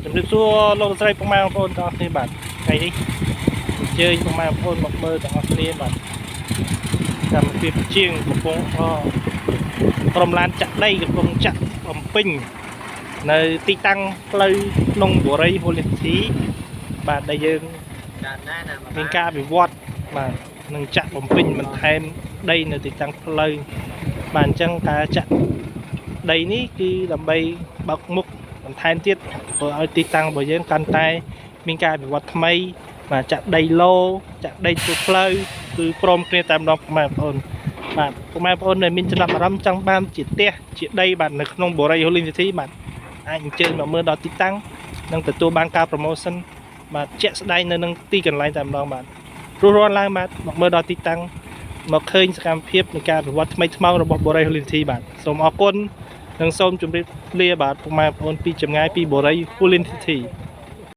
ជំរាបសួរលោកស្រីពុកម៉ែបងប្អូនទាំងអស់គ្នាបាទថ្ងៃនេះអញ្ជើញពុកម៉ែបងប្អូនមកមើលទាំងអស់គ្នាបាទកម្មវិធីជាងកំពុងក្រុមឡានចាក់ដីកំពុងចាក់បំពេញនៅទីតាំងផ្លូវក្នុងបុរីហូលីធីបាទដែលយើងមានការវិវត្តបាទនឹងចាក់បំពេញបន្ថែមដីនៅទីតាំងផ្លូវបាទអញ្ចឹងការចាក់ដីនេះគឺដើម្បីបើកមុខបន្ថែមទៀតធ្វើឲ្យទីតាំងរបស់យើងកាន់តែមានការវិវត្តថ្មីបាទចាក់ដីឡូចាក់ដីធ្វើផ្លូវគឺព្រមគ្នាតែម្ដងពុកម៉ែបងប្អូនបាទពុកម៉ែបងប្អូនដែលមានចំណាប់អារម្មណ៍ចង់បានជាផ្ទះជាដីបាទនៅក្នុងបុរីហូលីធីបាទអាចអញ្ជើញមកមើលដល់ទីតាំងនិងទទួលបានការ promotion បាទជាក់ស្ដែងនៅនឹងទីកន្លែងតែម្ដងបាទព្រោះរាល់ឡើងបាទមកមើលដល់ទីតាំងមកឃើញសកម្មភាពនៃការវិវត្តថ្មីថ្មោងរបស់បុរីហូលីធីបាទសូមអរគុណនិងសូមជម្រាបលាបាទពុកម៉ែបងប្អូនពីចម្ងាយពីបុរីហូលីធី